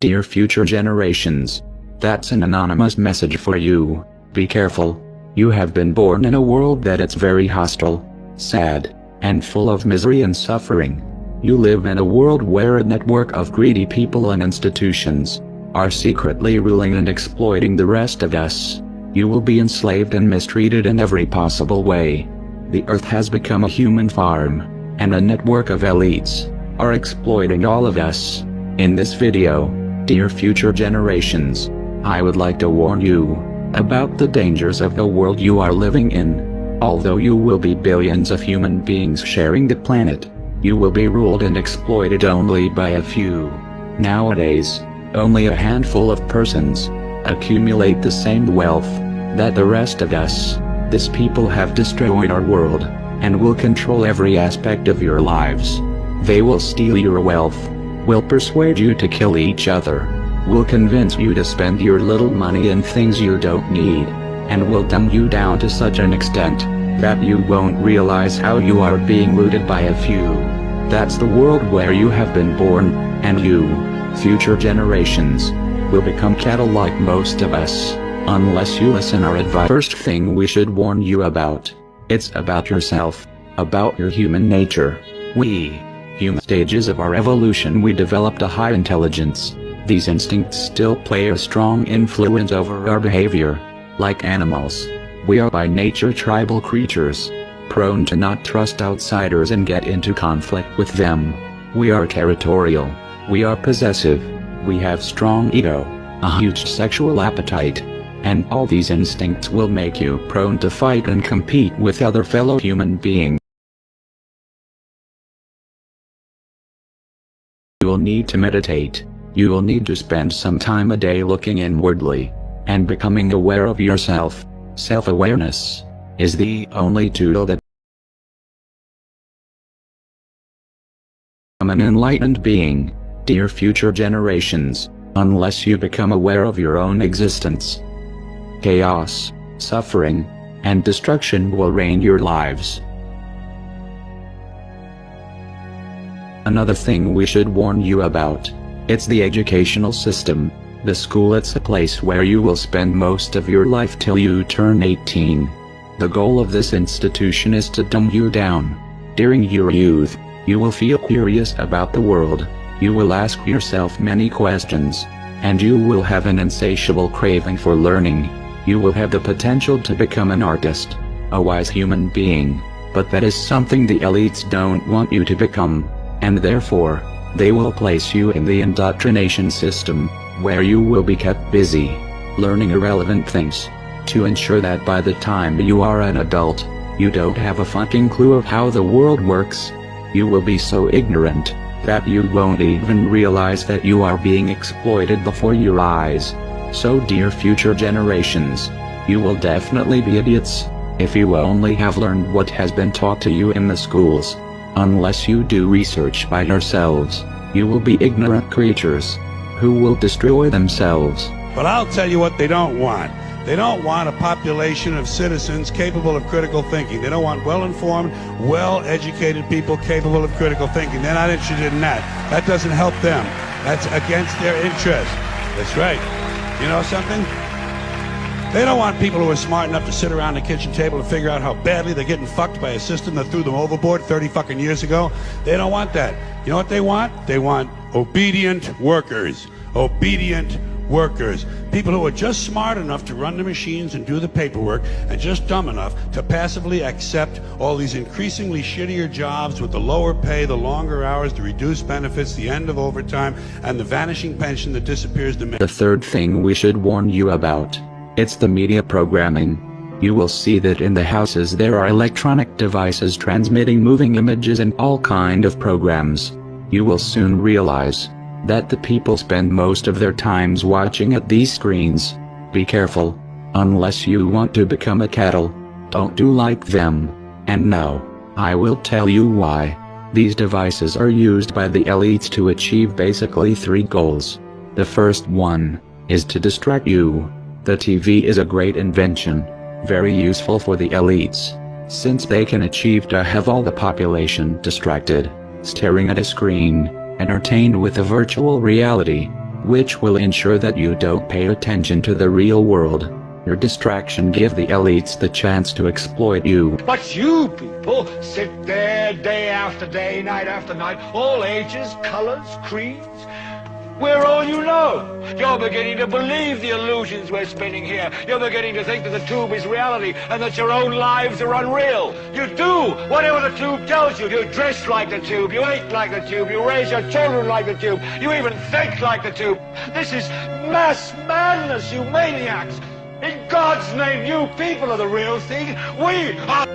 Dear future generations, that's an anonymous message for you. Be careful. You have been born in a world that it's very hostile, sad, and full of misery and suffering. You live in a world where a network of greedy people and institutions are secretly ruling and exploiting the rest of us. You will be enslaved and mistreated in every possible way. The earth has become a human farm, and a network of elites are exploiting all of us. In this video, dear future generations, I would like to warn you about the dangers of the world you are living in. Although you will be billions of human beings sharing the planet, you will be ruled and exploited only by a few. Nowadays, only a handful of persons accumulate the same wealth that the rest of us. These people have destroyed our world, and will control every aspect of your lives. They will steal your wealth, will persuade you to kill each other, will convince you to spend your little money in things you don't need, and will dumb you down to such an extent that you won't realize how you are being rooted by a few. That's the world where you have been born, and you, future generations, will become cattle like most of us, unless you listen our advice. First thing we should warn you about, it's about yourself, about your human nature. We, human stages of our evolution, we developed a high intelligence. These instincts still play a strong influence over our behavior. Like animals, we are by nature tribal creatures, prone to not trust outsiders and get into conflict with them. We are territorial, we are possessive, we have strong ego, a huge sexual appetite, and all these instincts will make you prone to fight and compete with other fellow human beings. You will need to meditate. You will need to spend some time a day looking inwardly and becoming aware of yourself. Self-awareness is the only tool that an enlightened being. Dear future generations, unless you become aware of your own existence, chaos, suffering, and destruction will reign your lives. Another thing we should warn you about, it's the educational system. The school, it's a place where you will spend most of your life till you turn 18. The goal of this institution is to dumb you down. During your youth, you will feel curious about the world. You will ask yourself many questions, and you will have an insatiable craving for learning. You will have the potential to become an artist, a wise human being, but that is something the elites don't want you to become, and therefore, they will place you in the indoctrination system, where you will be kept busy, learning irrelevant things, to ensure that by the time you are an adult, you don't have a fucking clue of how the world works. You will be so ignorant that you won't even realize that you are being exploited before your eyes. So dear future generations, you will definitely be idiots if you only have learned what has been taught to you in the schools. Unless you do research by yourselves, you will be ignorant creatures who will destroy themselves. But I'll tell you what they don't want. They don't want a population of citizens capable of critical thinking. They don't want well-informed, well-educated people capable of critical thinking. They're not interested in that. That doesn't help them. That's against their interest. That's right. You know something? They don't want people who are smart enough to sit around the kitchen table and figure out how badly they're getting fucked by a system that threw them overboard 30 fucking years ago. They don't want that. You know what they want? They want obedient workers. Obedient workers. People who are just smart enough to run the machines and do the paperwork, and just dumb enough to passively accept all these increasingly shittier jobs with the lower pay, the longer hours, the reduced benefits, the end of overtime, and the vanishing pension that disappears the minute. The third thing we should warn you about, it's the media programming. You will see that in the houses there are electronic devices transmitting moving images and all kind of programs. You will soon realize that the people spend most of their times watching at these screens. Be careful. Unless you want to become a cattle, don't do like them. And no, I will tell you why. These devices are used by the elites to achieve basically 3 goals. The first one is to distract you. The TV is a great invention, very useful for the elites, since they can achieve to have all the population distracted, staring at a screen, entertained with a virtual reality. which will ensure that you don't pay attention to the real world. Your distraction gives the elites the chance to exploit you. But you people sit there day after day, night after night, all ages, colors, creeds. We're all you know. You're beginning to believe the illusions we're spinning here. You're beginning to think that the tube is reality and that your own lives are unreal. You do whatever the tube tells you. You dress like the tube. You eat like the tube. You raise your children like the tube. You even think like the tube. This is mass madness, you maniacs. In God's name, you people are the real thing. We are...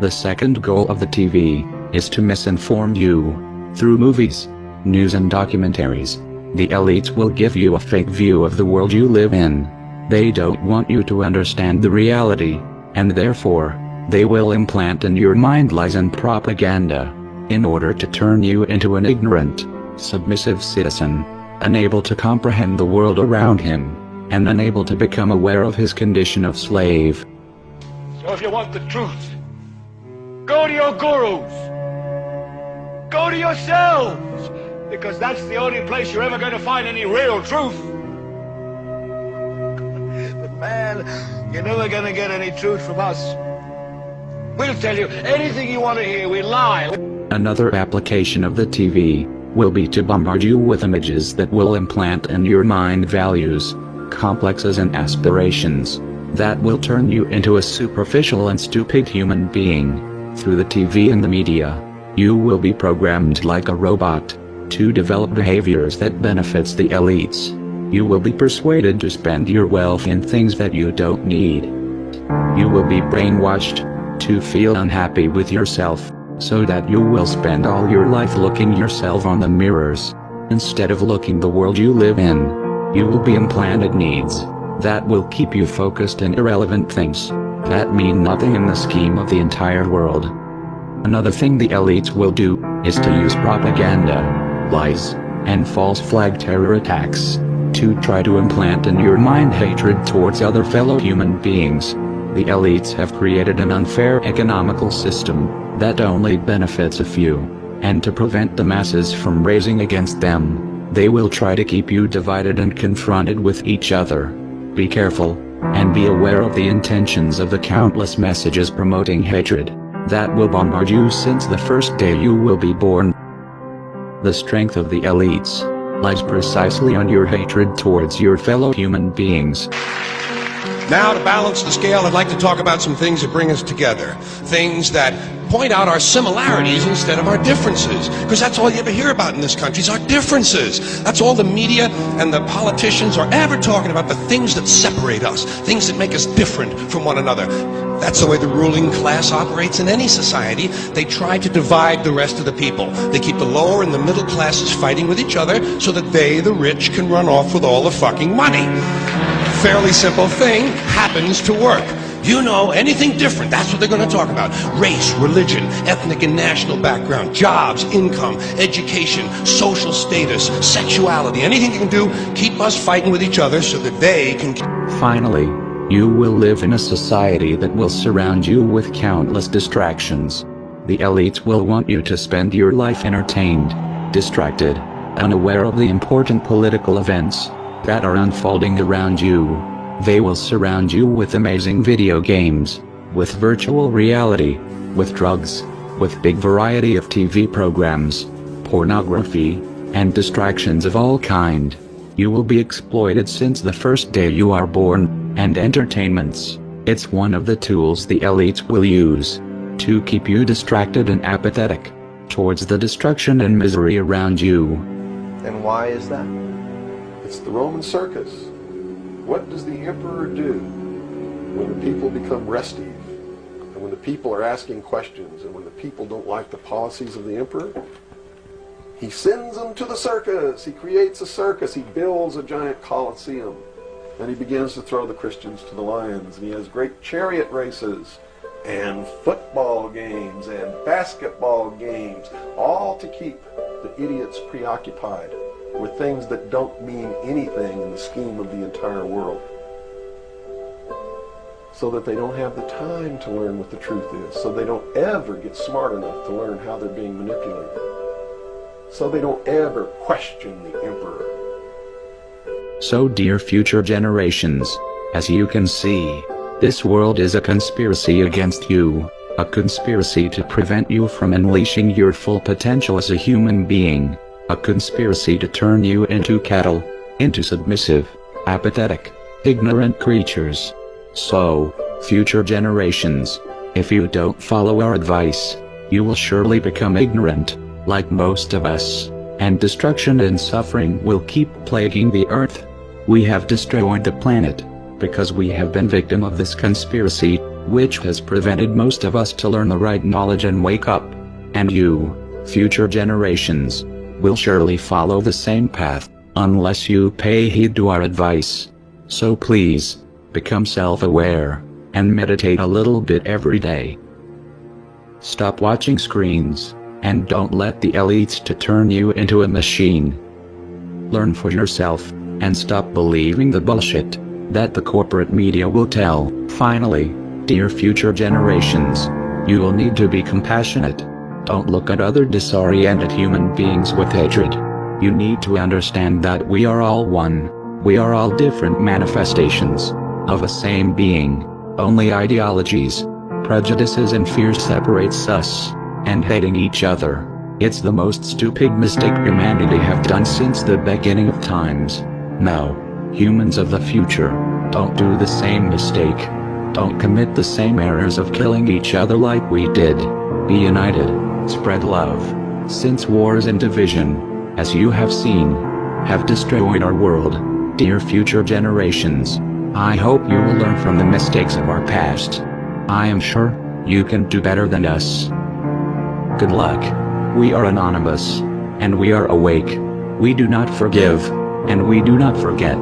The second goal of the TV is to misinform you. Through movies, news and documentaries, the elites will give you a fake view of the world you live in. They don't want you to understand the reality, and therefore, they will implant in your mind lies and propaganda, in order to turn you into an ignorant, submissive citizen, unable to comprehend the world around him, and unable to become aware of his condition of slave. So if you want the truth, go to your gurus. Go to yourselves, because that's the only place you're ever going to find any real truth. But man, you're never going to get any truth from us. We'll tell you anything you want to hear. We lie. Another application of the TV will be to bombard you with images that will implant in your mind values, complexes and aspirations that will turn you into a superficial and stupid human being. Through the TV and the media, you will be programmed like a robot to develop behaviors that benefits the elites. You will be persuaded to spend your wealth in things that you don't need. You will be brainwashed to feel unhappy with yourself, so that you will spend all your life looking yourself on the mirrors, instead of looking the world you live in. You will be implanted needs that will keep you focused in irrelevant things that mean nothing in the scheme of the entire world. Another thing the elites will do is to use propaganda, lies, and false flag terror attacks to try to implant in your mind hatred towards other fellow human beings. The elites have created an unfair economical system that only benefits a few, and to prevent the masses from raising against them, they will try to keep you divided and confronted with each other. Be careful, and be aware of the intentions of the countless messages promoting hatred that will bombard you since the first day you will be born. The strength of the elites lies precisely on your hatred towards your fellow human beings. Now, to balance the scale, I'd like to talk about some things that bring us together. Things that point out our similarities instead of our differences. Because that's all you ever hear about in this country is our differences. That's all the media and the politicians are ever talking about, the things that separate us, things that make us different from one another. That's the way the ruling class operates in any society. They try to divide the rest of the people. They keep the lower and the middle classes fighting with each other so that they, the rich, can run off with all the fucking money. Fairly simple thing, happens to work. You know, anything different, that's what they're going to talk about. Race, religion, ethnic and national background, jobs, income, education, social status, sexuality, anything you can do, keep us fighting with each other so that they can... Finally, you will live in a society that will surround you with countless distractions. The elites will want you to spend your life entertained, distracted, unaware of the important political events that are unfolding around you. They will surround you with amazing video games, with virtual reality, with drugs, with big variety of TV programs, pornography, and distractions of all kind. You will be exploited since the first day you are born, and entertainments, it's one of the tools the elites will use to keep you distracted and apathetic towards the destruction and misery around you. And why is that? It's the Roman circus. What does the emperor do when the people become restive, and when the people are asking questions, and when the people don't like the policies of the emperor? He sends them to the circus. He creates a circus. He builds a giant coliseum. And he begins to throw the Christians to the lions. And he has great chariot races and football games and basketball games, all to keep the idiots preoccupied with things that don't mean anything in the scheme of the entire world, so that they don't have the time to learn what the truth is, so they don't ever get smart enough to learn how they're being manipulated, so they don't ever question the emperor, So dear future generations, as you can see, this world is a conspiracy against you, a conspiracy to prevent you from unleashing your full potential as a human being, a conspiracy to turn you into cattle, into submissive, apathetic, ignorant creatures. So, future generations, if you don't follow our advice, you will surely become ignorant, like most of us, and destruction and suffering will keep plaguing the earth. We have destroyed the planet, because we have been victim of this conspiracy, which has prevented most of us to learn the right knowledge and wake up. And you, future generations, will surely follow the same path, unless you pay heed to our advice. So please, become self-aware, and meditate a little bit every day. Stop watching screens, and don't let the elites to turn you into a machine. Learn for yourself, and stop believing the bullshit that the corporate media will tell. Finally, dear future generations, you will need to be compassionate. Don't look at other disoriented human beings with hatred. You need to understand that we are all one. We are all different manifestations of a same being. Only ideologies, prejudices and fears separates us, and hating each other. It's the most stupid mistake humanity have done since the beginning of times. Now, humans of the future, don't do the same mistake. Don't commit the same errors of killing each other like we did. Be united, spread love, since wars and division, as you have seen, have destroyed our world. Dear future generations, I hope you will learn from the mistakes of our past. I am sure you can do better than us. Good luck. We are anonymous, and we are awake. We do not forgive, and we do not forget.